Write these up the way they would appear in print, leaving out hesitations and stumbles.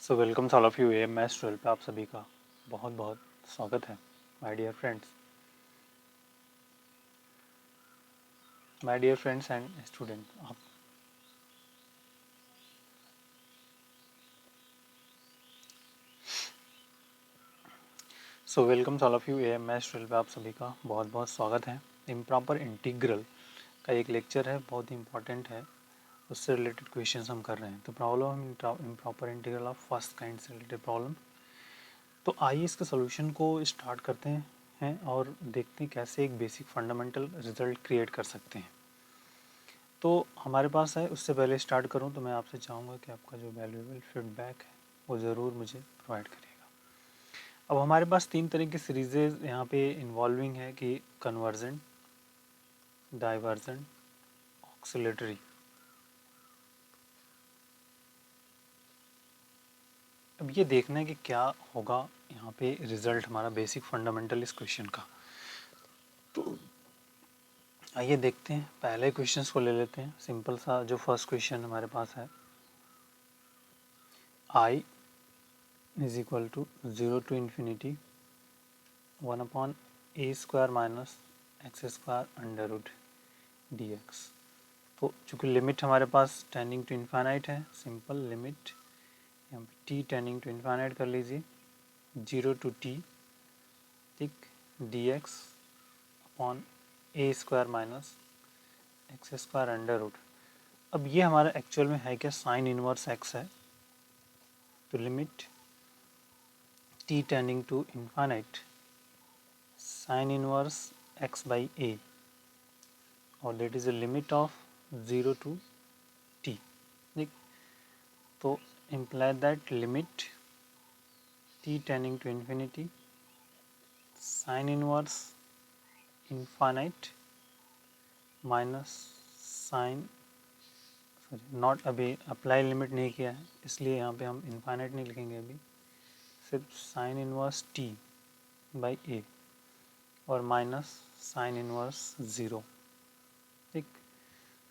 So welcome all of you a maths 12 पे आप सभी का बहुत बहुत स्वागत है my dear friends and student. आप so welcome all of you a maths 12 पे आप सभी का बहुत बहुत स्वागत है। इम्प्रॉपर इंटीग्रल का एक लेक्चर है, बहुत ही इंपॉर्टेंट है, उससे रिलेटेड क्वेश्चंस हम कर रहे हैं। तो problem improper integral of first kind से रिलेटेड प्रॉब्लम। तो आइए इसके सोल्यूशन को स्टार्ट करते हैं और देखते हैं कैसे एक बेसिक फंडामेंटल रिजल्ट क्रिएट कर सकते हैं। तो हमारे पास है, उससे पहले स्टार्ट करूं तो मैं आपसे चाहूँगा कि आपका जो वैल्यूएबल फीडबैक है वो ज़रूर मुझे प्रोवाइड करिएगा। अब हमारे पास तीन तरह की सीरीजेज यहाँ पे इन्वॉल्विंग है कि कन्वर्जेंट, डाइवर्जेंट, ऑक्सिलेटरी। अब ये देखना है कि क्या होगा यहाँ पे रिजल्ट हमारा बेसिक फंडामेंटल इस क्वेश्चन का। तो आइए देखते हैं, पहले क्वेश्चंस को ले लेते हैं। सिंपल सा जो फर्स्ट क्वेश्चन हमारे पास है, i is equal to 0 to infinity 1/a² minus x square under root d x. तो चूँकि लिमिट हमारे पास टेंडिंग टू इन्फाइनाइट है, सिंपल लिमिट यहाँ पे टी टेंडिंग टू इन्फाइनाइट कर लीजिए, 0 to t, ठीक, d x upon a² minus x square under root. अब ये हमारा एक्चुअल में है क्या, साइन इनवर्स एक्स है। तो limit t tending to infinite sine inverse x by a, और that is the limit of 0 to t, ठीक। तो imply that limit t tending to infinity sine inverse infinite minus sine, sorry not, अभी apply limit नहीं किया है इसलिए यहाँ पे हम इनफाइनाइट नहीं लिखेंगे, अभी सिर्फ sine inverse t by a और माइनस साइन इनवर्स 0, ठीक।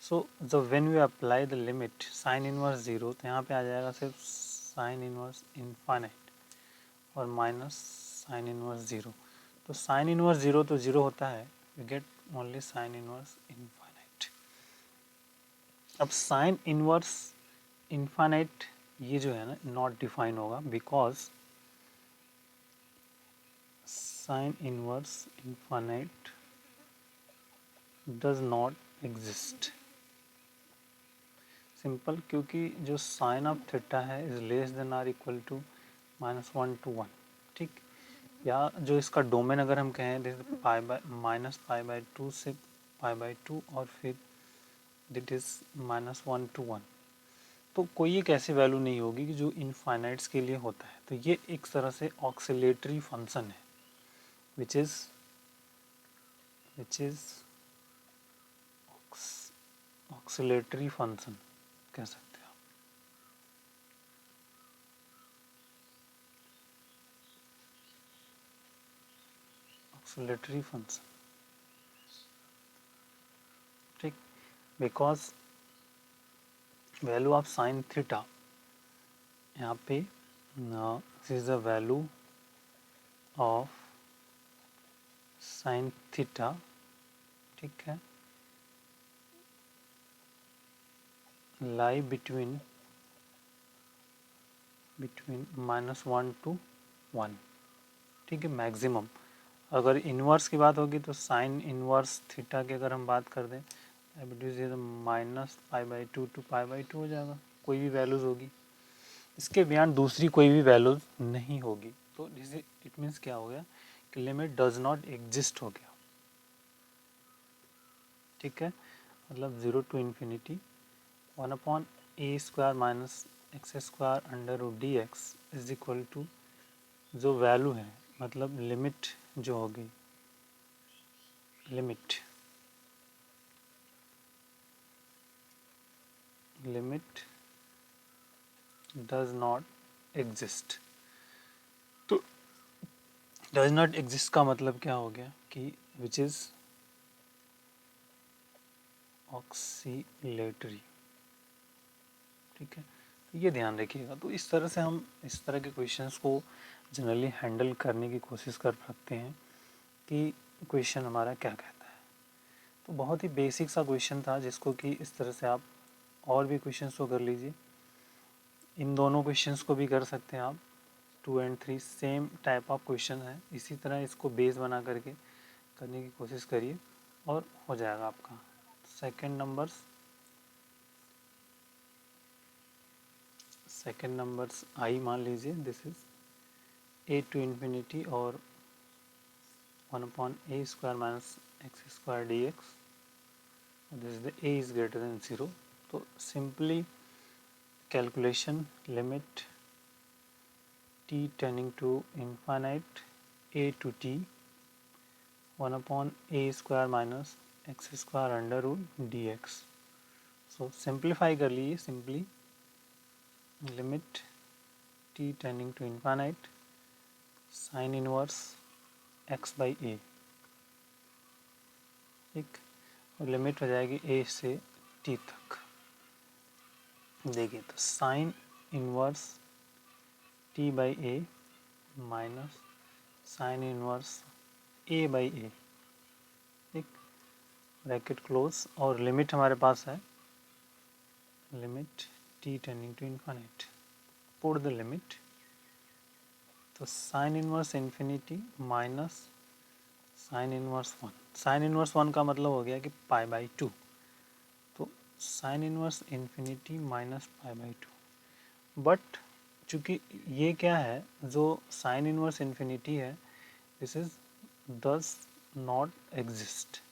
सो जब when we apply the limit sine inverse 0, तो यहाँ पे आ जाएगा सिर्फ साइन इनवर्स इनफाइनाइट और माइनस साइन इनवर्स 0। तो साइन इनवर्स 0 तो 0 होता है, we get only sine inverse infinite. अब साइन इनवर्स इनफाइनाइट ये जो है ना नॉट डिफाइन होगा, because sine inverse infinite does not exist. Simple, क्योंकि जो साइन ऑफ थीटा है is less than or equal to -1 to 1, ठीक। या जो इसका डोमेन अगर हम कहें, जैसे पाई बाय -π/2 से π/2 और फिर दिट इज -1 to 1, तो कोई एक ऐसी वैल्यू नहीं होगी कि जो इनफाइनाइट्स के लिए होता है। तो ये एक तरह से ऑक्सिलेटरी फंक्शन है, विच इज ऑक्सिलेटरी फंक्शन कह सकते हैं आप। ऑक्सिलेटरी फंक्शन, ठीक, because value of sine theta यहाँ पे this is the value of sine theta, ठीक है, लाई बिटवीन -1 to 1, ठीक है, मैक्सिमम। अगर इन्वर्स की बात होगी तो साइन इन्वर्स थीटा की अगर हम बात कर दें, -π/2 to π/2 हो जाएगा, कोई भी वैल्यूज़ होगी, इसके बियॉन्ड दूसरी कोई भी वैल्यूज़ नहीं होगी। तो जैसे इट मीन्स क्या हो गया कि लिमिट डज नॉट एग्जिस्ट हो गया, ठीक है। मतलब 0 to infinity 1/a² minus x square under root d x is equal to जो वैल्यू है, मतलब लिमिट जो होगी, लिमिट डज नॉट एग्जिस्ट। तो डज नॉट एग्जिस्ट का मतलब क्या हो गया कि विच इज ऑक्सीलेटरी, ठीक है। ये ध्यान रखिएगा। तो इस तरह से हम इस तरह के क्वेश्चंस को जनरली हैंडल करने की कोशिश कर सकते हैं कि क्वेश्चन हमारा क्या कहता है। तो बहुत ही बेसिक सा क्वेश्चन था जिसको कि इस तरह से आप और भी क्वेश्चंस को कर लीजिए। इन दोनों क्वेश्चंस को भी कर सकते हैं आप। 2 और 3 सेम टाइप ऑफ क्वेश्चन है, इसी तरह इसको बेस बना करके करने की कोशिश करिए और हो जाएगा आपका। सेकेंड नंबर्स आई मान लीजिए, this is a to infinity और 1/a² minus x² dx, this is the a is greater than 0। तो simply calculation limit t tending to infinite a to t 1/a² minus x² under root dx। So simplify कर लीजिए। Simply limit t tending to infinite sine inverse x by a, ठीक, और limit हो जाएगी a से t तक। देखिए तो sine inverse t by a minus sine inverse a by a, ठीक, ब्रैकेट क्लोज, और लिमिट हमारे पास है limit t tending to infinite, put the limit. तो sine inverse infinity minus sine inverse 1, sine inverse 1 का मतलब हो गया कि पाई बाई 2, तो sine inverse infinity minus pi by 2। But चूँकि ये क्या है, जो साइन इनवर्स इन्फिनिटी है this is does not exist,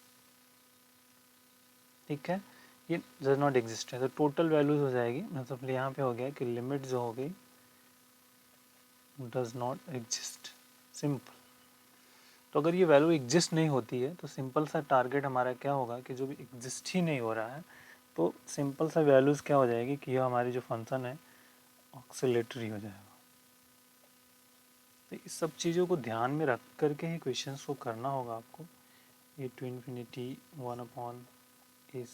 ठीक है, ये डज नॉट एग्जिस्ट है। तो टोटल वैल्यूज हो जाएगी, मतलब यहाँ पे हो गया कि लिमिट जो हो गई डज नॉट एग्जिस्ट, सिंपल। तो अगर ये वैल्यू एग्जिस्ट नहीं होती है तो सिंपल सा टारगेट हमारा क्या होगा कि जो भी एग्जिस्ट ही नहीं हो रहा है तो सिंपल सा वैल्यूज़ क्या हो जाएगी कि यह हमारी जो फंक्शन है ऑक्सीलेटरी हो जाएगा। तो इस सब चीज़ों को ध्यान में रख करके ही क्वेश्चंस को करना होगा आपको। A to infinity 1/a² minus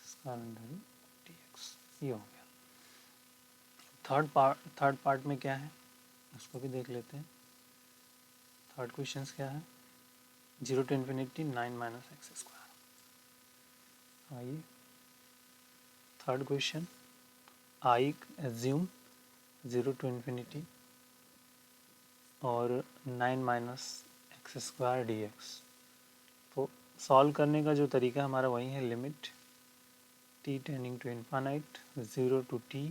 square under dx, ये हो गया। थर्ड पार्ट में क्या है उसको भी देख लेते हैं। थर्ड क्वेश्चन क्या है, 0 टू इन्फिनिटी 9 माइनस x²। आइए third question, I assume 0 to infinity और 9 माइनस x² dx। तो सॉल्व करने का जो तरीका हमारा वही है, limit t tending to infinite 0 to t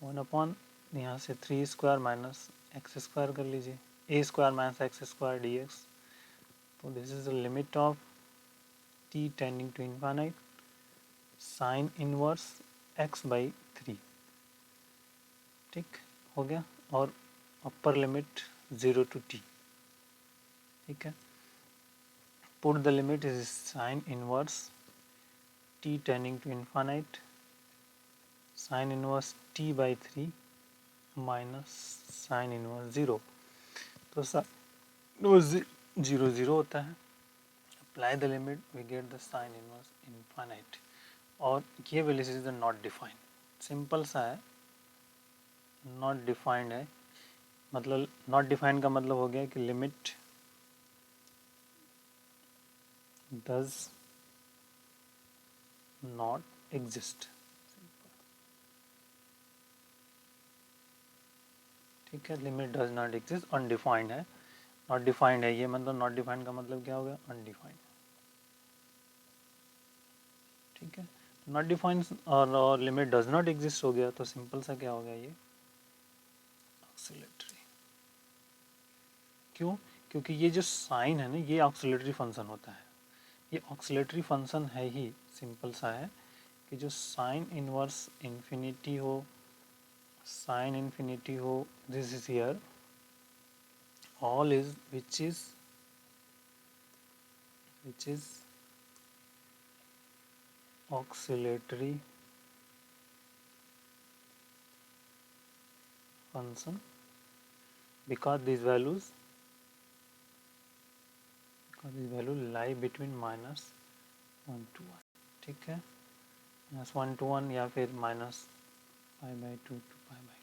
1 यहाँ से 3² माइनस x² कर लीजिए, a² माइनस x² dx। तो this is the limit of t tending to infinite sine inverse x by 3, ठीक हो गया, और अपर लिमिट 0 टू t, ठीक है। Put the limit is sine inverse t tending to infinite sine inverse t by 3 minus sine inverse 0। तो sine 0 होता है, apply the limit we get the sine inverse infinite, और ये value is the not defined, simple सा है, not defined है। मतलब not defined का मतलब हो गया कि लिमिट डज नॉट एग्जिस्ट, ठीक है, limit does not exist, undefined है, नॉट डिफाइंड है, ये मतलब नॉट डिफाइंड का मतलब क्या हो गया, अनडिफाइंड, ठीक है। नॉट डिफाइंड और लिमिट डज नॉट एग्जिस्ट हो गया तो सिंपल सा क्या हो गया, ये ऑक्सीलेटरी। क्यों, क्योंकि ये जो साइन है ना ये ऑक्सीलेटरी फंक्शन होता है, ये ऑक्सीलेटरी फंक्शन है ही, सिंपल सा है कि जो साइन इनवर्स इन्फिनिटी हो, साइन इन्फिनिटी हो, this is here all is which is oscillatory function because these values lie between -1 to 1, ठीक है, -1 to 1 या फिर -1 pi by two two pi by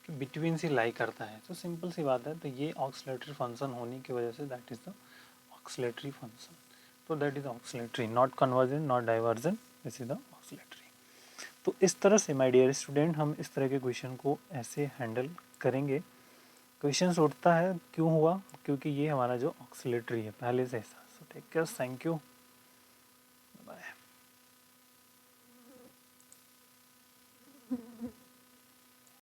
two between से लाई करता है, तो सिंपल सी बात है। तो ये ऑक्सीलेटरी फंक्शन होने की वजह से that is the oscillatory function. तो that is oscillatory, not convergent not divergent, this is the oscillatory. तो इस तरह से माय डियर स्टूडेंट हम इस तरह के क्वेश्चन को ऐसे हैंडल करेंगे। क्वेश्चन उठता है क्यों हुआ, क्योंकि ये हमारा जो ऑक्सीलेटरी है पहले से ऐसा। So take care, thank you.